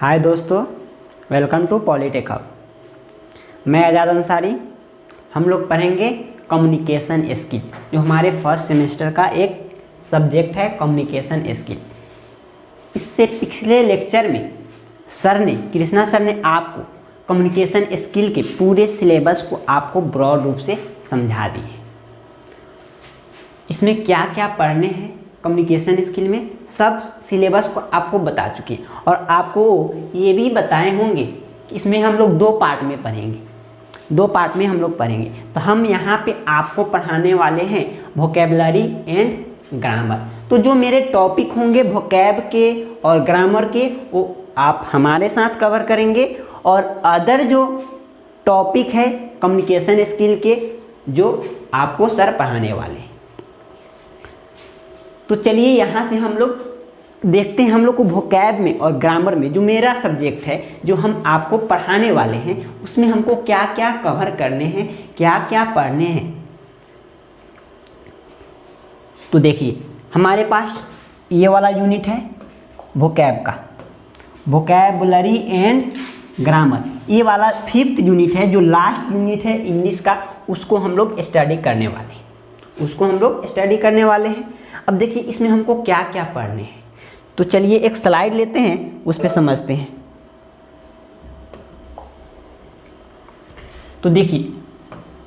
हाय दोस्तों, welcome to polytech hub. मैं आज़ाद अंसारी। हम लोग पढ़ेंगे कम्युनिकेशन स्किल, जो हमारे फर्स्ट सेमेस्टर का एक सब्जेक्ट है कम्युनिकेशन स्किल। इससे पिछले लेक्चर में कृष्णा सर ने आपको कम्युनिकेशन स्किल के पूरे सिलेबस को आपको ब्रॉड रूप से समझा दिए। इसमें क्या क्या पढ़ने हैं कम्युनिकेशन स्किल में, सब सिलेबस को आपको बता चुके हैं और आपको ये भी बताए होंगे कि इसमें हम लोग दो पार्ट में हम लोग पढ़ेंगे। तो हम यहाँ पे आपको पढ़ाने वाले हैं वोकैबुलरी एंड ग्रामर। तो जो मेरे टॉपिक होंगे वोकैब के और ग्रामर के, वो आप हमारे साथ कवर करेंगे, और अदर जो टॉपिक है कम्युनिकेशन स्किल के, जो आपको सर पढ़ाने वाले हैं। तो चलिए यहाँ से हम लोग देखते हैं, हम लोग को वोकैब में और ग्रामर में जो मेरा सब्जेक्ट है, जो हम आपको पढ़ाने वाले हैं, उसमें हमको क्या क्या कवर करने हैं, क्या क्या पढ़ने हैं। तो देखिए, हमारे पास ये वाला यूनिट है वोकैब का, वोकैबुलरी एंड ग्रामर। ये वाला 5th यूनिट है, जो लास्ट यूनिट है इंग्लिश का, उसको हम लोग स्टडी करने वाले हैं। अब देखिए इसमें हमको क्या क्या पढ़ने हैं। तो चलिए एक स्लाइड लेते हैं, उस पर समझते हैं। तो देखिए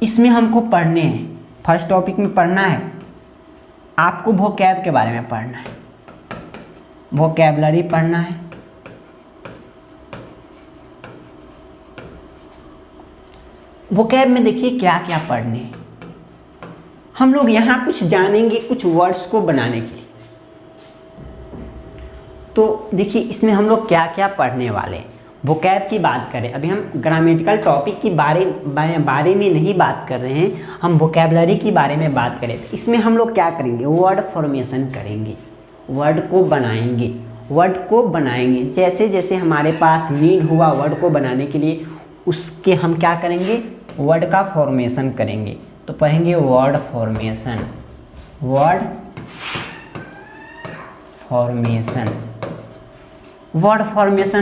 इसमें हमको पढ़ने हैं, फर्स्ट टॉपिक में पढ़ना है आपको वोकैब के बारे में पढ़ना है, वोकैबुलरी पढ़ना है, वोकैब में देखिए क्या क्या पढ़ने हैं। हम लोग यहाँ कुछ जानेंगे, कुछ वर्ड्स को बनाने के लिए। तो देखिए इसमें हम लोग क्या क्या पढ़ने वाले हैं। वोकैब की बात करें, अभी हम ग्रामेटिकल टॉपिक की बारे में नहीं बात कर रहे हैं, हम वोकैबुलरी की बारे में बात करें। तो इसमें हम लोग क्या करेंगे, वर्ड फॉर्मेशन करेंगे, वर्ड को बनाएंगे। जैसे जैसे हमारे पास नीड हुआ वर्ड को बनाने के लिए, उसके हम क्या करेंगे, वर्ड का फॉर्मेशन करेंगे। तो पढ़ेंगे वर्ड फॉर्मेशन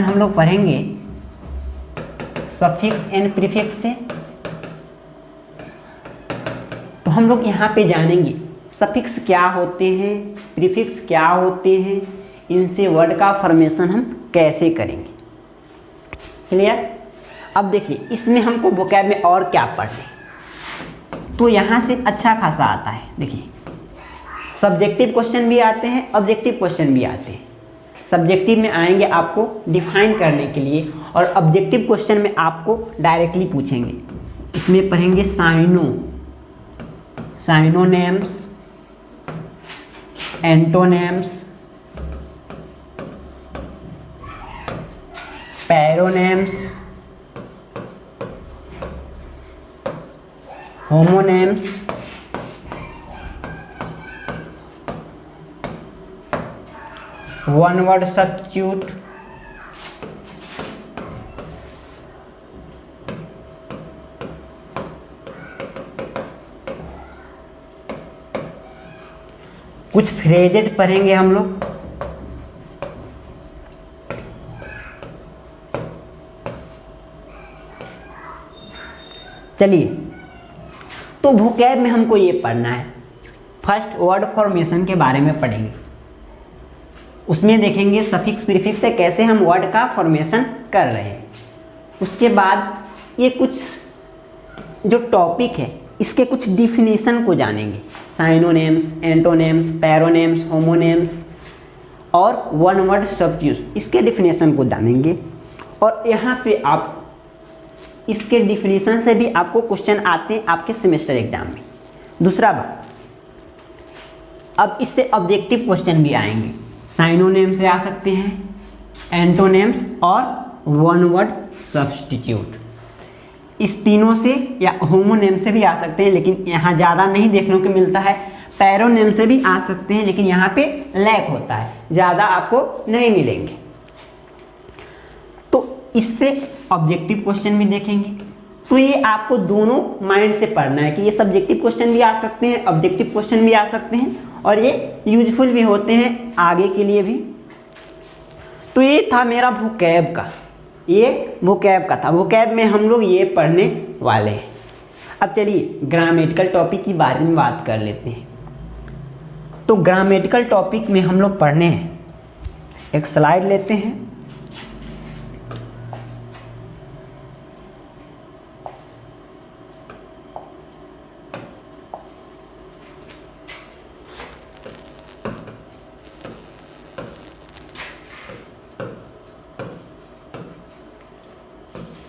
हम लोग पढ़ेंगे सफिक्स एंड प्रीफिक्स से। तो हम लोग यहाँ पे जानेंगे सफिक्स क्या होते हैं, प्रीफिक्स क्या होते हैं, इनसे वर्ड का फॉर्मेशन हम कैसे करेंगे। क्लियर। अब देखिए इसमें हमको वोकैब में और क्या पढ़े, तो यहाँ से अच्छा खासा आता है। देखिए सब्जेक्टिव क्वेश्चन भी आते हैं, ऑब्जेक्टिव क्वेश्चन भी आते हैं। सब्जेक्टिव में आएंगे आपको डिफाइन करने के लिए, और ऑब्जेक्टिव क्वेश्चन में आपको डायरेक्टली पूछेंगे। इसमें पढ़ेंगे साइनोनेम्स, antonyms, पैरोनेम्स, homonyms, one word substitute, कुछ फ्रेजेज पढ़ेंगे हम लोग। चलिए, तो वोकैब में हमको ये पढ़ना है। फर्स्ट वर्ड फॉर्मेशन के बारे में पढ़ेंगे, उसमें देखेंगे सफिक्स प्रीफिक्स से कैसे हम वर्ड का फॉर्मेशन कर रहे हैं। उसके बाद ये कुछ जो टॉपिक है, इसके कुछ डिफिनीशन को जानेंगे। साइनोनेम्स, एंटोनेम्स, पैरोनेम्स, होमोनेम्स और वन वर्ड सब्स्टिट्यूट, इसके डिफिनीशन को जानेंगे। और यहाँ पे आप इसके डिफिनीशन से भी आपको क्वेश्चन आते हैं आपके सेमेस्टर एग्जाम में। दूसरा बात, अब इससे ऑब्जेक्टिव क्वेश्चन भी आएंगे। साइनोनेम से आ सकते हैं, एंटोनेम्स और वन वर्ड सब्स्टिट्यूट, इस तीनों से, या होमोनेम से भी आ सकते हैं, लेकिन यहाँ ज़्यादा नहीं देखने को मिलता है। पैरोनेम से भी आ सकते हैं, लेकिन यहाँ पे लैक होता है, ज़्यादा आपको नहीं मिलेंगे। तो इससे ऑब्जेक्टिव क्वेश्चन भी देखेंगे। तो ये आपको दोनों माइंड से पढ़ना है कि ये सब्जेक्टिव क्वेश्चन भी आ सकते हैं, ऑब्जेक्टिव क्वेश्चन भी आ सकते हैं, और ये यूजफुल भी होते हैं आगे के लिए भी। तो ये था मेरा वोकैब का, ये वोकैब का था। वोकैब में हम लोग ये पढ़ने वाले हैं। अब चलिए ग्रामेटिकल टॉपिक के बारे में बात कर लेते हैं। तो ग्रामेटिकल टॉपिक में हम लोग पढ़ने हैं, एक स्लाइड लेते हैं।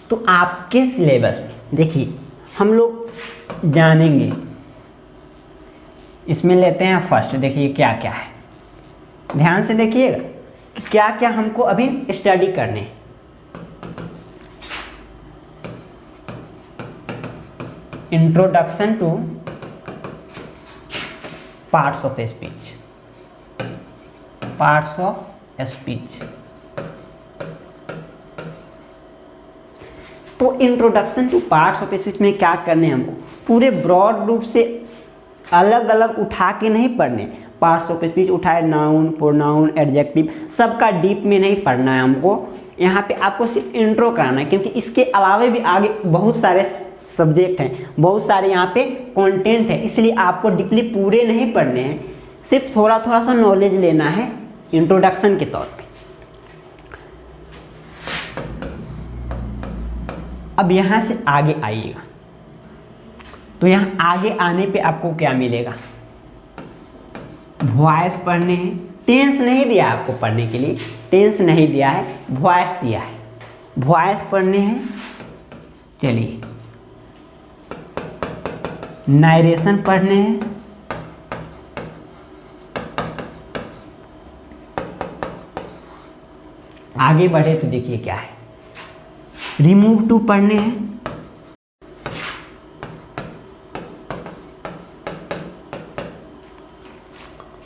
तो आपके सिलेबस में देखिए हम लोग जानेंगे, इसमें लेते हैं फर्स्ट। देखिए क्या क्या है, ध्यान से देखिएगा कि क्या क्या हमको अभी स्टडी करने हैं। Introduction to parts of speech, parts of speech. तो introduction to parts of speech में क्या करने हैं हमको, पूरे ब्रॉड रूप से अलग अलग उठा के नहीं पढ़ने। पार्ट्स ऑफ स्पीच उठाए, नाउन, प्रोनाउन, एडजेक्टिव, सबका डीप में नहीं पढ़ना है हमको। यहाँ पे आपको सिर्फ इंट्रो कराना है, क्योंकि इसके अलावा भी आगे बहुत सारे सब्जेक्ट हैं, बहुत सारे यहाँ पे कंटेंट है, इसलिए आपको डीपली पूरे नहीं पढ़ने हैं, सिर्फ थोड़ा थोड़ा सा नॉलेज लेना है इंट्रोडक्शन के तौर पे। अब यहाँ से आगे आइएगा, तो यहाँ आगे आने पे आपको क्या मिलेगा, वॉइस पढ़ने हैं। टेंस नहीं दिया आपको पढ़ने के लिए, टेंस नहीं दिया है, वॉइस दिया है, वॉइस पढ़ने हैं। चलिए नारेशन पढ़ने हैं, आगे बढ़े तो देखिए क्या है, रिमूव टू पढ़ने हैं,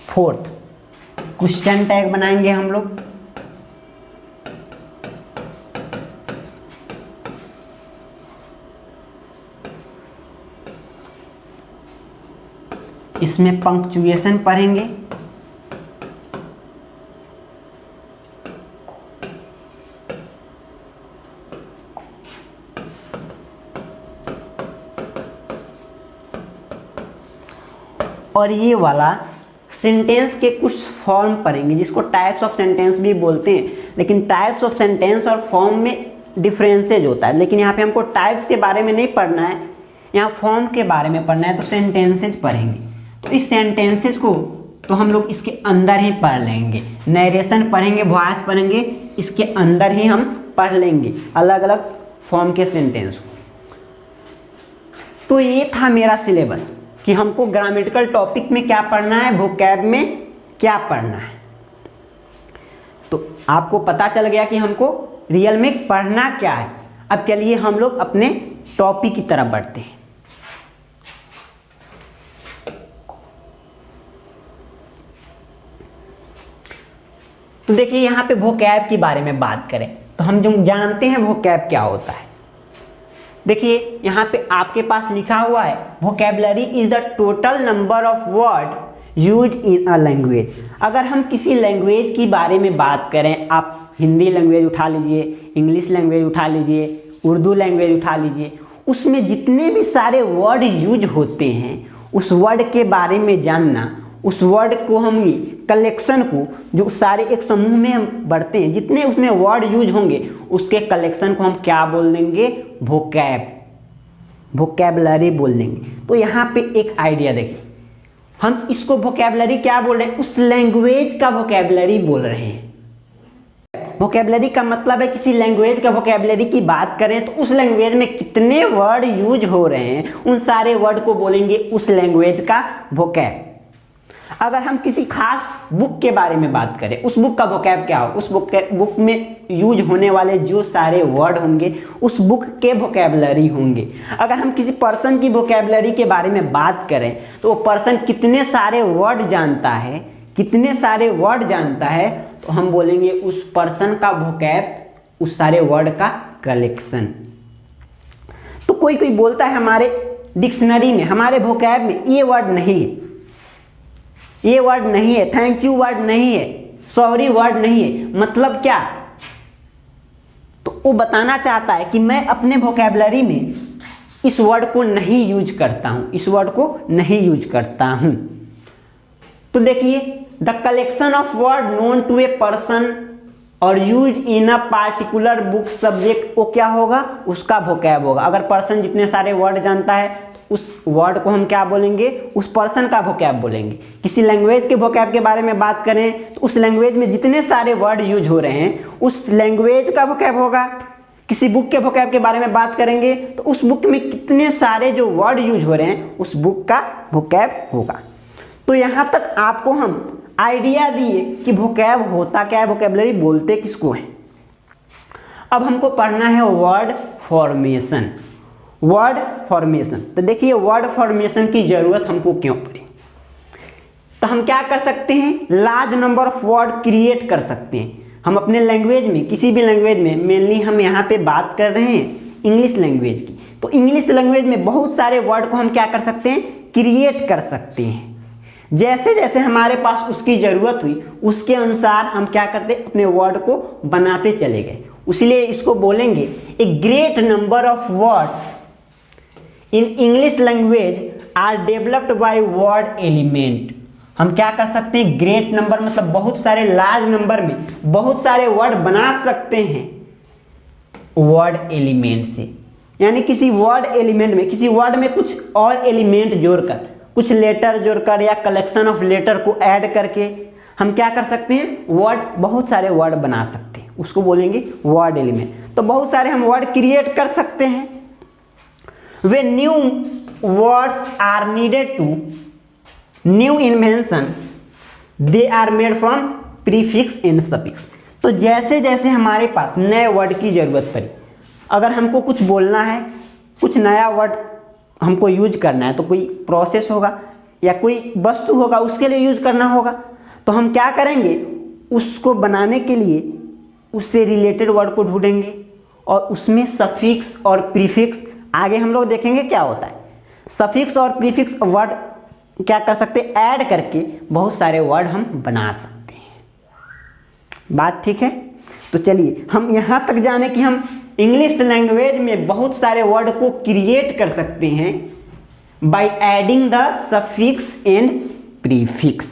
फोर्थ क्वेश्चन टैग बनाएंगे हम लोग, इसमें पंक्चुएशन पढ़ेंगे, और ये वाला सेंटेंस के कुछ फॉर्म पढ़ेंगे, जिसको टाइप्स ऑफ सेंटेंस भी बोलते हैं। लेकिन टाइप्स ऑफ सेंटेंस और फॉर्म में डिफरेंसेज होता है, लेकिन यहाँ पे हमको टाइप्स के बारे में नहीं पढ़ना है, यहाँ फॉर्म के बारे में पढ़ना है। तो सेंटेंसेज पढ़ेंगे, तो इस सेंटेंसेज को तो हम लोग इसके अंदर ही पढ़ लेंगे। नरेशन पढ़ेंगे, वॉइस पढ़ेंगे, इसके अंदर ही हम पढ़ लेंगे अलग अलग फॉर्म के सेंटेंस को। तो ये था मेरा सिलेबस कि हमको ग्रामेटिकल टॉपिक में क्या पढ़ना है, वोकैब में क्या पढ़ना है। तो आपको पता चल गया कि हमको रियल में पढ़ना क्या है। अब चलिए हम लोग अपने टॉपिक की तरफ बढ़ते हैं। तो देखिए यहाँ पे वोकैब के बारे में बात करें तो हम जो जानते हैं वोकैब क्या होता है। देखिए यहाँ पे आपके पास लिखा हुआ है, vocabulary is the total number of word used in a language. अगर हम किसी लैंग्वेज की बारे में बात करें, आप हिंदी लैंग्वेज उठा लीजिए, इंग्लिश लैंग्वेज उठा लीजिए, उर्दू लैंग्वेज उठा लीजिए, उसमें जितने भी सारे वर्ड यूज होते हैं, उस वर्ड के बारे में जानना, उस वर्ड को हम कलेक्शन को, जो सारे एक समूह में हम बढ़ते हैं, जितने उसमें वर्ड यूज होंगे उसके कलेक्शन को हम क्या बोल देंगे, वोकैब, वोकैबुलरी बोल देंगे। तो यहाँ पे एक आइडिया देखिए, हम इसको वोकैबुलरी क्या बोल रहे हैं, उस लैंग्वेज का वोकैबुलरी बोल रहे हैं। वोकैबुलरी का मतलब है किसी लैंग्वेज का वोकैबुलरी की बात करें तो उस लैंग्वेज में कितने वर्ड यूज हो रहे हैं, उन सारे वर्ड को बोलेंगे उस लैंग्वेज का वोकैब। अगर हम किसी खास बुक के बारे में बात करें, उस बुक का वोकैब क्या हो, उस बुक में यूज होने वाले जो सारे वर्ड होंगे उस बुक के वोकैबुलरी होंगे। अगर हम किसी पर्सन की वोकैबुलरी के बारे में बात करें तो वो पर्सन कितने सारे वर्ड जानता है, कितने सारे वर्ड जानता है, तो हम बोलेंगे उस पर्सन का वोकैब, उस सारे वर्ड का कलेक्शन। तो कोई कोई बोलता है हमारे डिक्शनरी में, हमारे वोकैब में ये वर्ड नहीं है, ये वर्ड नहीं है, थैंक यू वर्ड नहीं है, सॉरी वर्ड नहीं है। मतलब क्या, तो वो बताना चाहता है कि मैं अपने वोकैबुलरी में इस वर्ड को नहीं यूज करता हूं, इस वर्ड को नहीं यूज करता हूं। तो देखिए, the collection of word known to a person or use in a particular book subject, वो क्या होगा, उसका वोकैब होगा। अगर पर्सन जितने सारे वर्ड जानता है तो उस वर्ड को हम क्या बोलेंगे, उस पर्सन का वोकैब बोलेंगे। किसी लैंग्वेज के वोकैब के बारे में बात करें तो उस लैंग्वेज में जितने सारे वर्ड यूज हो रहे हैं उस लैंग्वेज का वोकैब होगा। किसी बुक के वोकैब के बारे में बात करेंगे तो उस बुक में कितने सारे जो वर्ड यूज हो रहे हैं उस बुक का वोकैब होगा। तो यहाँ तक आपको हम आइडिया दिए कि वोकैब होता क्या है, वोकैबुलरी बोलते किसको है। अब हमको पढ़ना है वर्ड फॉर्मेशन। वर्ड फॉर्मेशन, तो देखिए वर्ड फॉर्मेशन की जरूरत हमको क्यों पड़ी। तो हम क्या कर सकते हैं, large number of word create कर सकते हैं। हम अपने लैंग्वेज में, किसी भी लैंग्वेज में, मेनली हम यहाँ पे बात कर रहे हैं इंग्लिश लैंग्वेज की, तो इंग्लिश लैंग्वेज में बहुत सारे वर्ड को हम क्या कर सकते हैं, क्रिएट कर सकते हैं। जैसे जैसे हमारे पास उसकी ज़रूरत हुई उसके अनुसार हम क्या करते, अपने वर्ड को बनाते चले गए। इसलिए इसको बोलेंगे a great number of words in English language are developed by word element. हम क्या कर सकते हैं, ग्रेट नंबर मतलब बहुत सारे, लार्ज नंबर में बहुत सारे वर्ड बना सकते हैं वर्ड एलिमेंट से। यानी किसी वर्ड एलिमेंट में, किसी वर्ड में कुछ और एलिमेंट जोड़कर, कुछ लेटर जोड़कर या कलेक्शन ऑफ लेटर को ऐड करके हम क्या कर सकते हैं, वर्ड, बहुत सारे वर्ड बना सकते हैं, उसको बोलेंगे वर्ड एलिमेंट। तो बहुत सारे हम वर्ड क्रिएट कर सकते हैं। We new words are needed to new invention they are made from prefix and suffix. तो जैसे जैसे हमारे पास नए वर्ड की ज़रूरत पड़ी, अगर हमको कुछ बोलना है, कुछ नया वर्ड हमको यूज करना है, तो कोई प्रोसेस होगा या कोई वस्तु होगा उसके लिए यूज करना होगा, तो हम क्या करेंगे, उसको बनाने के लिए उससे रिलेटेड वर्ड को ढूंढेंगे और उसमें सफिक्स और प्रीफिक्स, आगे हम लोग देखेंगे क्या होता है। सफिक्स और प्रीफिक्स वर्ड क्या कर सकते हैं, ऐड करके बहुत सारे वर्ड हम बना सकते हैं। बात ठीक है। तो चलिए हम यहाँ तक जाने कि हम इंग्लिश लैंग्वेज में बहुत सारे वर्ड को क्रिएट कर सकते हैं by adding the suffix and prefix.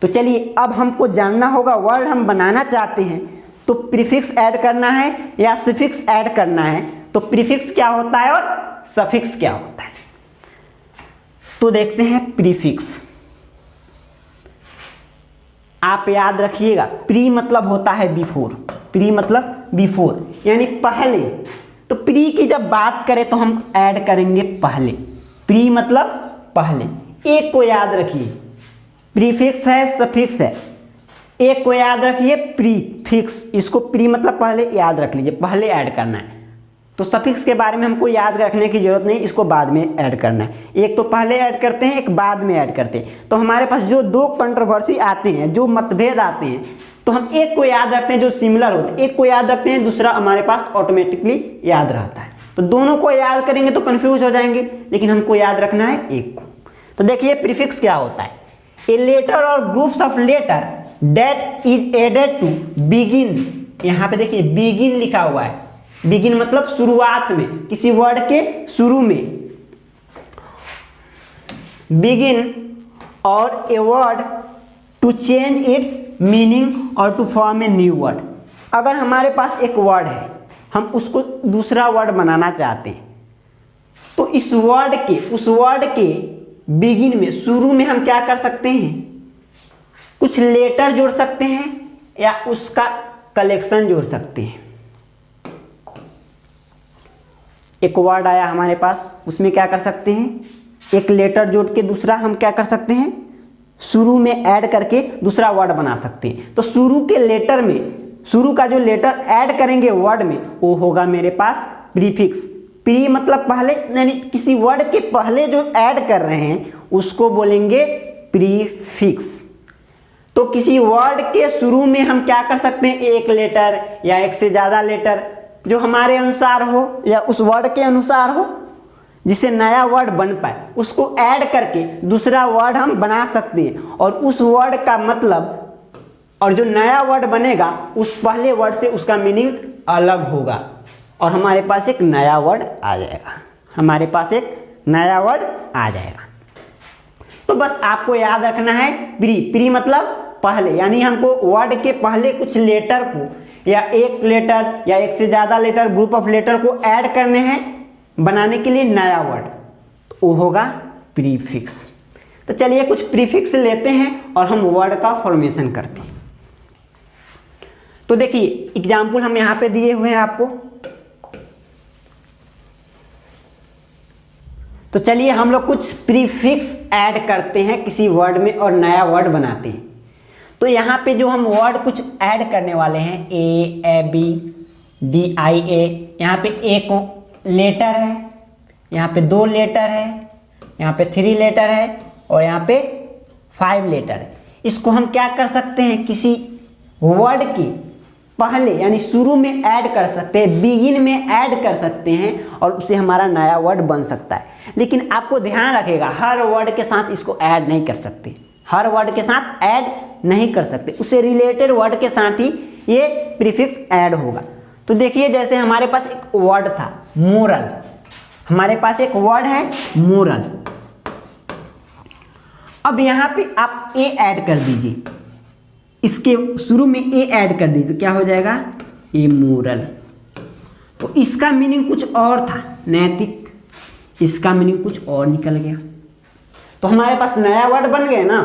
तो चलिए अब हमको जानना होगा, वर्ड हम बनाना चाहते हैं तो प्रीफिक्स ऐड करना है या सफिक्स ऐड करना है, तो प्रीफिक्स क्या होता है और सफिक्स क्या होता है। तो देखते हैं प्रीफिक्स। आप याद रखिएगा, प्री मतलब होता है बिफोर, प्री मतलब बिफोर यानी पहले। तो प्री की जब बात करें तो हम ऐड करेंगे पहले, प्री मतलब पहले। एक को याद रखिए, प्रीफिक्स है सफिक्स है, एक को याद रखिए प्रीफिक्स, इसको प्री मतलब पहले याद रख लीजिए, पहले ऐड करना है। तो सफिक्स के बारे में हमको याद रखने की जरूरत नहीं, इसको बाद में ऐड करना है। एक तो पहले ऐड करते हैं, एक बाद में ऐड करते हैं। तो हमारे पास जो दो कंट्रोवर्सी आते हैं, जो मतभेद आते हैं, तो हम एक को याद रखते हैं जो सिमिलर होते हैं, एक को याद रखते हैं, दूसरा हमारे पास ऑटोमेटिकली याद रहता है। तो दोनों को याद करेंगे तो कंफ्यूज हो जाएंगे, लेकिन हमको याद रखना है एक को। तो देखिए प्रीफिक्स क्या होता है, ए लेटर और groups of letter that is added to begin. यहाँ पे देखिए बिगिन लिखा हुआ है, बिगिन मतलब शुरुआत में, किसी वर्ड के शुरू में। Begin or a word to change its meaning or to form a new word. अगर हमारे पास एक वर्ड है, हम उसको दूसरा वर्ड बनाना चाहते हैं, तो इस वर्ड के, उस वर्ड के बिगिन में, शुरू में हम क्या कर सकते हैं, कुछ लेटर जोड़ सकते हैं या उसका कलेक्शन जोड़ सकते हैं। एक वर्ड आया हमारे पास, उसमें क्या कर सकते हैं, एक लेटर जोड़ के दूसरा हम क्या कर सकते हैं, शुरू में ऐड करके दूसरा वर्ड बना सकते हैं। तो शुरू के लेटर में, शुरू का जो लेटर ऐड करेंगे वर्ड में, वो होगा मेरे पास प्रीफिक्स। प्री मतलब पहले, यानी किसी वर्ड के पहले जो ऐड कर रहे हैं उसको बोलेंगे प्रीफिक्स। तो किसी वर्ड के शुरू में हम क्या कर सकते हैं, एक लेटर या एक से ज़्यादा लेटर, जो हमारे अनुसार हो या उस वर्ड के अनुसार हो। जिससे नया वर्ड बन पाए, उसको ऐड करके दूसरा वर्ड हम बना सकते हैं, और उस वर्ड का मतलब और जो नया वर्ड बनेगा उस पहले वर्ड से उसका मीनिंग अलग होगा, और हमारे पास एक नया वर्ड आ जाएगा, हमारे पास एक नया वर्ड आ जाएगा। तो बस आपको याद रखना है प्री, प्री मतलब पहले, यानी हमको वर्ड के पहले कुछ लेटर को या एक लेटर या एक से ज़्यादा लेटर, ग्रुप ऑफ लेटर को ऐड करने हैं बनाने के लिए नया वर्ड, तो वो होगा प्रीफिक्स। तो चलिए कुछ प्रीफिक्स लेते हैं और हम वर्ड का फॉर्मेशन करते हैं। तो देखिए एग्जाम्पल हम यहाँ पे दिए हुए हैं आपको। तो चलिए हम लोग कुछ प्रीफिक्स ऐड करते हैं किसी वर्ड में और नया वर्ड बनाते हैं। तो यहाँ पे जो हम वर्ड कुछ ऐड करने वाले हैं, ए बी डी आई ए, यहाँ पे एक लेटर है, यहाँ पे 2 लेटर है, यहाँ पे 3 लेटर है, और यहाँ पे 5 लेटर है। इसको हम क्या कर सकते हैं, किसी वर्ड के पहले यानी शुरू में ऐड कर सकते हैं, बिगिन में ऐड कर सकते हैं, और उससे हमारा नया वर्ड बन सकता है। लेकिन आपको ध्यान रखिएगा हर वर्ड के साथ इसको ऐड नहीं कर सकते, हर वर्ड के साथ ऐड नहीं कर सकते, उससे रिलेटेड वर्ड के साथ ही ये प्रीफिक्स ऐड होगा। तो देखिए जैसे हमारे पास एक वर्ड था मोरल, हमारे पास एक वर्ड है मोरल। अब यहाँ पे आप ए ऐड कर दीजिए, इसके शुरू में ए ऐड कर दीजिए, तो क्या हो जाएगा, ए मोरल। तो इसका मीनिंग कुछ और था, नैतिक, इसका मीनिंग कुछ और निकल गया, तो हमारे पास नया वर्ड बन गया ना।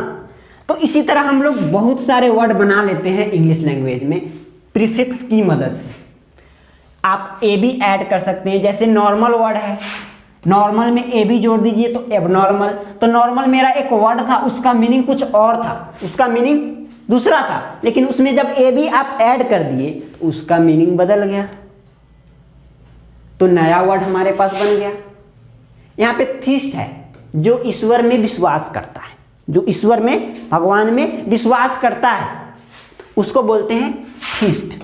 तो इसी तरह हम लोग बहुत सारे वर्ड बना लेते हैं इंग्लिश लैंग्वेज में प्रीफिक्स की मदद से। आप ए भी ऐड कर सकते हैं, जैसे नॉर्मल वर्ड है, नॉर्मल में ए भी जोड़ दीजिए तो एबनॉर्मल। तो नॉर्मल मेरा एक वर्ड था, उसका मीनिंग कुछ और था, उसका मीनिंग दूसरा था, लेकिन उसमें जब ए भी आप ऐड कर दिए तो उसका मीनिंग बदल गया, तो नया वर्ड हमारे पास बन गया। यहाँ पे थीस्ट है, जो ईश्वर में विश्वास करता है, जो ईश्वर में, भगवान में विश्वास करता है, उसको बोलते हैं थीस्ट।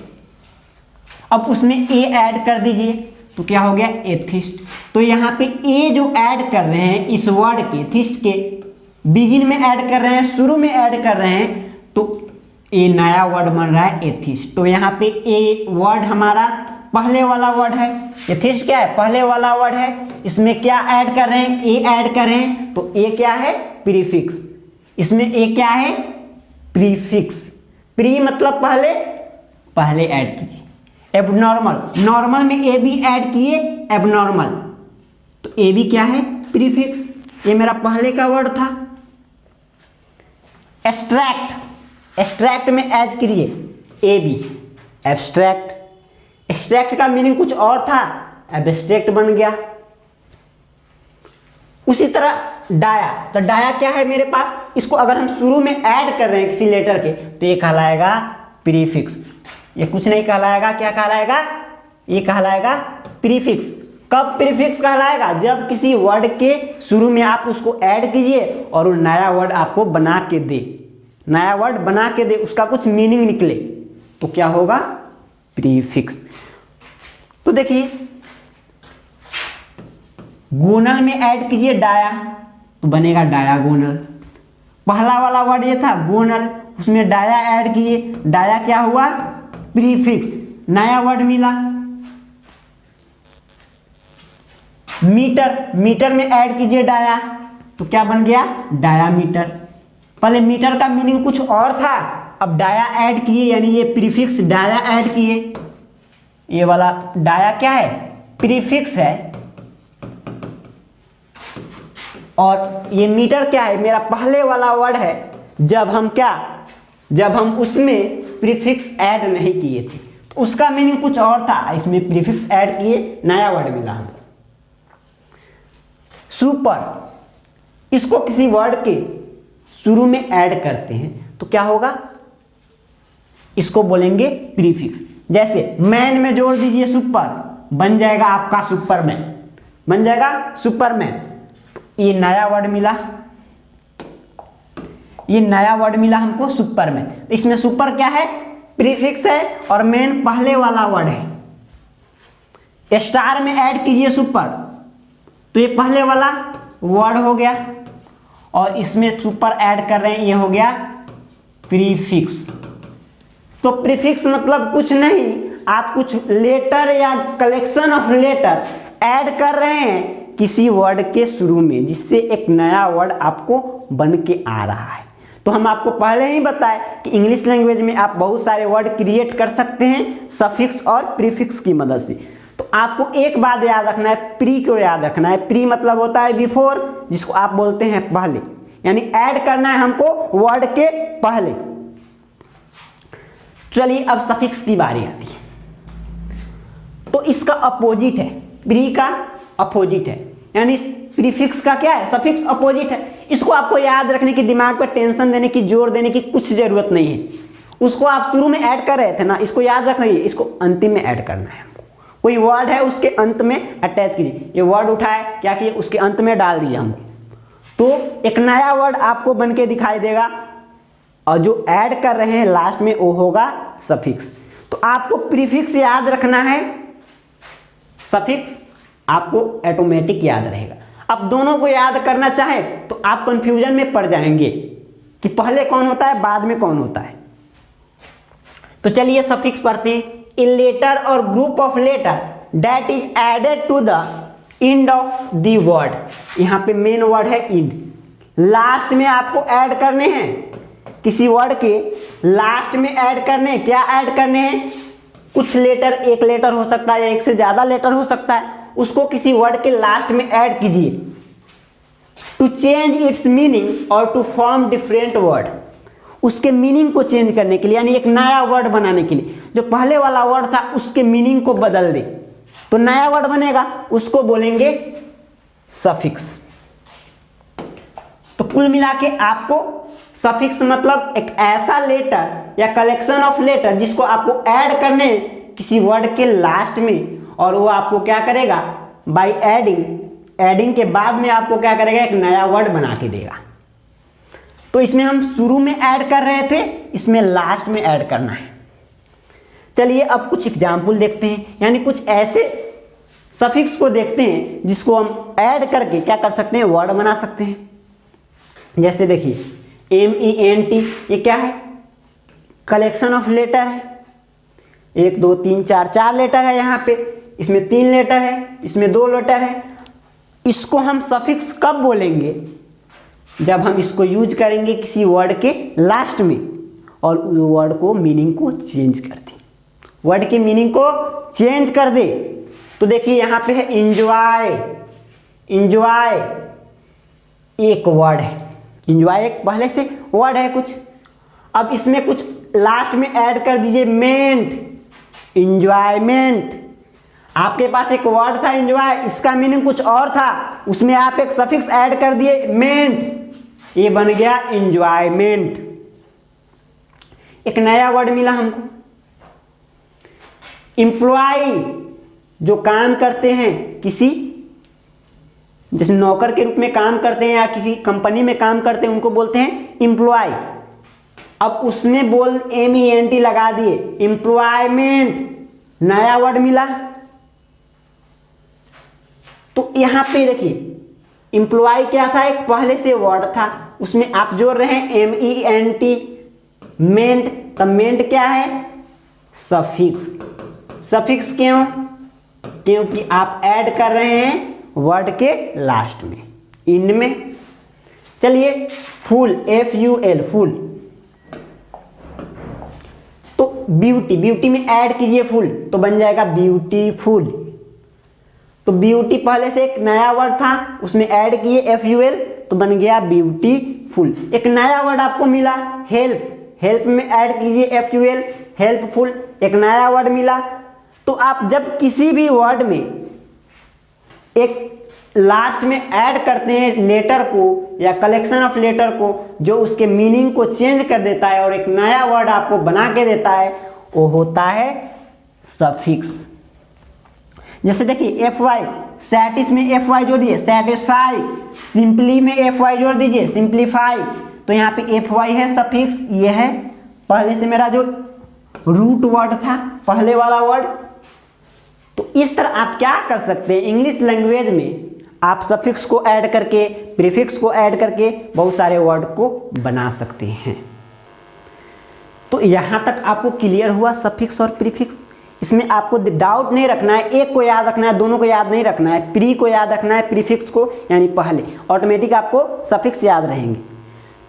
अब उसमें ए ऐड कर दीजिए तो क्या हो गया, एथिस्ट। तो यहाँ पे ए जो ऐड कर रहे हैं इस वर्ड के, थीस्ट के बिगिन में ऐड कर रहे हैं, शुरू में ऐड कर रहे हैं, तो ए नया वर्ड बन रहा है एथिस्ट। तो यहाँ पे ए वर्ड हमारा पहले वाला वर्ड है, एथिस्ट क्या है, पहले वाला वर्ड है। इसमें क्या ऐड कर रहे हैं, ए ऐड कर रहे हैं, तो ए क्या है, प्रीफिक्स। इसमें ए क्या है, प्रीफिक्स। प्री मतलब पहले, पहले ऐड कीजिए। एबनॉर्मल, नॉर्मल में ए भी ऐड किए, एबनॉर्मल, तो ए भी क्या है, प्रीफिक्स। ये मेरा पहले का वर्ड था। एब्स्ट्रैक्ट, एब्स्ट्रैक्ट में ऐड कीजिए ए बी, एब्स्ट्रैक्ट। एब्स्ट्रैक्ट का मीनिंग कुछ और था, एब्स्ट्रैक्ट बन गया। उसी तरह डाया, तो डाया क्या है मेरे पास, इसको अगर हम शुरू में ऐड कर रहे हैं किसी लेटर के, तो ये कहलाएगा प्रीफिक्स। ये कुछ नहीं कहलाएगा, क्या कहलाएगा, ये कहलाएगा प्रीफिक्स। कब प्रीफिक्स कहलाएगा, जब किसी वर्ड के शुरू में आप उसको ऐड कीजिए और वो नया वर्ड आपको बना के दे, नया वर्ड बना के दे, उसका कुछ मीनिंग निकले, तो क्या होगा, प्रीफिक्स। तो देखिए गोनल में ऐड कीजिए डाया, तो बनेगा डायागोनल। पहला वाला वर्ड ये था गोनल, उसमें डाया ऐड किए, डाया क्या हुआ, प्रीफिक्स, नया वर्ड मिला। मीटर, मीटर में ऐड कीजिए डाया, तो क्या बन गया, डायामीटर। पहले मीटर का मीनिंग कुछ और था, अब डाया ऐड किए, यानी ये प्रीफिक्स डाया ऐड किए। ये वाला डाया क्या है, प्रीफिक्स है, और ये मीटर क्या है, मेरा पहले वाला वर्ड है। जब हम क्या, जब हम उसमें प्रीफिक्स ऐड नहीं किए थे, तो उसका मीनिंग कुछ और था, इसमें प्रीफिक्स ऐड किए, नया वर्ड मिला हमको। सुपर, इसको किसी वर्ड के शुरू में ऐड करते हैं तो क्या होगा, इसको बोलेंगे प्रीफिक्स। जैसे मैन में जोड़ दीजिए सुपर, बन जाएगा आपका सुपरमैन, बन जाएगा सुपरमैन। ये नया वर्ड मिला, ये नया वर्ड मिला हमको सुपरमैन। इसमें सुपर क्या है, प्रीफिक्स है, और मैन पहले वाला वर्ड है। स्टार में ऐड कीजिए सुपर, तो ये पहले वाला वर्ड हो गया और इसमें सुपर ऐड कर रहे हैं, ये हो गया प्रीफिक्स। तो प्रीफिक्स मतलब कुछ नहीं, आप कुछ लेटर या कलेक्शन ऑफ लेटर ऐड कर रहे हैं किसी वर्ड के शुरू में, जिससे एक नया वर्ड आपको बन के आ रहा है। तो हम आपको पहले ही बताए कि इंग्लिश लैंग्वेज में आप बहुत सारे वर्ड क्रिएट कर सकते हैं सफिक्स और प्रीफिक्स की मदद से। तो आपको एक बात याद रखना है, प्री को याद रखना है। प्री मतलब होता है बिफोर, जिसको आप बोलते हैं पहले, यानी ऐड करना है हमको वर्ड के पहले। चलिए अब सफिक्स की बारी आती है। तो इसका अपोजिट है, प्री का अपोजिट है, यानी प्रीफिक्स का क्या है, सफिक्स अपोजिट है। इसको आपको याद रखने की, दिमाग पर टेंशन देने की, जोर देने की कुछ जरूरत नहीं है। उसको आप शुरू में ऐड कर रहे थे ना, इसको याद रखना है, इसको अंतिम में ऐड करना है। कोई वर्ड है उसके अंत में अटैच कीजिए, ये वर्ड उठाए क्या किए, उसके अंत में डाल दिया हमको, तो एक नया वर्ड आपको बन के दिखाई देगा और जो ऐड कर रहे हैं लास्ट में वो होगा सफिक्स। तो आपको प्रीफिक्स याद रखना है, सफिक्स आपको ऑटोमेटिक याद रहेगा। अब दोनों को याद करना चाहे तो आप कंफ्यूजन में पड़ जाएंगे कि पहले कौन होता है बाद में कौन होता है। तो चलिए सफिक्स पढ़ते हैं। ए लेटर और group of letter that is added to the end of the word, यहाँ पे मेन वर्ड है एंड, लास्ट में आपको ऐड करने हैं, किसी वर्ड के लास्ट में ऐड करने हैं। क्या ऐड करने हैं, कुछ लेटर, एक लेटर हो सकता है या एक से ज्यादा लेटर हो सकता है, उसको किसी वर्ड के लास्ट में ऐड कीजिए to change its meaning or to form different word, उसके मीनिंग को चेंज करने के लिए, यानी एक नया वर्ड बनाने के लिए। जो पहले वाला वर्ड था उसके मीनिंग को बदल दे तो नया वर्ड बनेगा, उसको बोलेंगे सफिक्स। तो कुल मिला के आपको सफिक्स मतलब एक ऐसा लेटर या कलेक्शन ऑफ लेटर जिसको आपको ऐड करने किसी वर्ड के लास्ट में, और वो आपको क्या करेगा, बाय एडिंग के बाद में आपको क्या करेगा, एक नया वर्ड बना के देगा। तो इसमें हम शुरू में ऐड कर रहे थे, इसमें लास्ट में ऐड करना है। चलिए अब कुछ एग्जाम्पल देखते हैं, यानी कुछ ऐसे सफिक्स को देखते हैं जिसको हम ऐड करके क्या कर सकते हैं, वर्ड बना सकते हैं। जैसे देखिए MENT, ये क्या है, कलेक्शन ऑफ लेटर है, 1 2 3 4 लेटर है यहाँ पे, इसमें 3 लेटर है, इसमें 2 लेटर है। इसको हम सफिक्स कब बोलेंगे, जब हम इसको यूज करेंगे किसी वर्ड के लास्ट में और वर्ड को मीनिंग को चेंज कर दे, वर्ड की मीनिंग को चेंज कर दे। तो देखिए यहाँ पे है इंजॉय, इंजॉय एक वर्ड है, इंजॉय एक पहले से वर्ड है कुछ, अब इसमें कुछ लास्ट में ऐड कर दीजिए मेंट, इंजॉयमेंट। आपके पास एक वर्ड था इंजॉय, इसका मीनिंग कुछ और था, उसमें आप एक सफिक्स ऐड कर दिए मेंट, ये बन गया इंजॉयमेंट। एक नया वर्ड मिला हमको। एम्प्लॉय, जो काम करते हैं किसी, जैसे नौकर के रूप में काम करते हैं या किसी कंपनी में काम करते हैं, उनको बोलते हैं एम्प्लॉय। अब उसमें बोल MENT लगा दिए, एम्प्लॉयमेंट, नया वर्ड मिला। तो यहां पे देखिए एम्प्लॉय क्या था, एक पहले से वर्ड था, उसमें आप जोड़ रहे हैं MENT, मेंट। तब मेंट क्या है, सफिक्स। सफिक्स क्यों, क्योंकि आप ऐड कर रहे हैं वर्ड के लास्ट में, एंड में। चलिए फुल, FUL, फुल। तो ब्यूटी, ब्यूटी में ऐड कीजिए फुल तो बन जाएगा ब्यूटीफुल। तो ब्यूटी पहले से एक नया वर्ड था, उसमें ऐड किए FUL तो बन गया ब्यूटीफुल। एक नया वर्ड आपको मिला हेल्प, हेल्प में ऐड कीजिए FUL, हेल्पफुल, एक नया वर्ड मिला। तो आप जब किसी भी वर्ड में एक लास्ट में ऐड करते हैं लेटर को या कलेक्शन ऑफ लेटर को, जो उसके मीनिंग को चेंज कर देता है और एक नया वर्ड आपको बना के देता है, वो होता है सफिक्स। जैसे देखिए FY, सैटिस में FY जोड़ दीजिए, सेटिस्फाई। सिंपली में FY जोड़ दीजिए, सिंप्लीफाई। तो यहाँ पे FY है सफिक्स, ये है पहले से मेरा जो रूट वर्ड था, पहले वाला वर्ड। तो इस तरह आप क्या कर सकते हैं, इंग्लिश लैंग्वेज में आप सफिक्स को ऐड करके, प्रीफिक्स को ऐड करके बहुत सारे वर्ड को बना सकते हैं। तो यहाँ तक आपको क्लियर हुआ सफिक्स और प्रीफिक्स। इसमें आपको डाउट नहीं रखना है, एक को याद रखना है, दोनों को याद नहीं रखना है। प्री को याद रखना है, प्रीफिक्स को यानी पहले, ऑटोमेटिक आपको सफिक्स याद रहेंगे।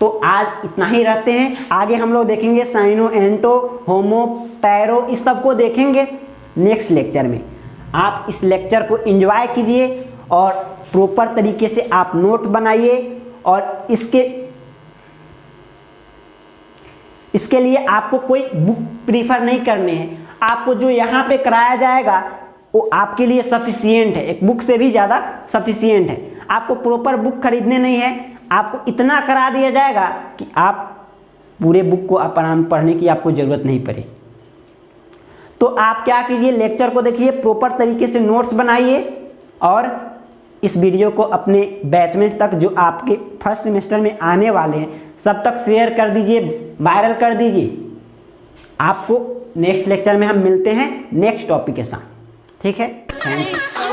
तो आज इतना ही रखते हैं, आगे हम लोग देखेंगे साइनो, एंटो, होमो, पैरो, इस सब को देखेंगे नेक्स्ट लेक्चर में। आप इस लेक्चर को एंजॉय कीजिए और प्रॉपर तरीके से आप नोट बनाइए, और इसके लिए आपको कोई बुक प्रीफर नहीं करने हैं। आपको जो यहाँ पे कराया जाएगा वो आपके लिए सफिशिएंट है, एक बुक से भी ज़्यादा सफिशिएंट है। आपको प्रॉपर बुक खरीदने नहीं है, आपको इतना करा दिया जाएगा कि आप पूरे बुक को आराम पढ़ने की आपको ज़रूरत नहीं पड़ेगी। तो आप क्या कीजिए, लेक्चर को देखिए, प्रॉपर तरीके से नोट्स बनाइए, और इस वीडियो को अपने बैचमेट तक जो आपके फर्स्ट सेमेस्टर में आने वाले हैं सब तक शेयर कर दीजिए, वायरल कर दीजिए। आपको नेक्स्ट लेक्चर में हम मिलते हैं नेक्स्ट टॉपिक के साथ, ठीक है। Thank you.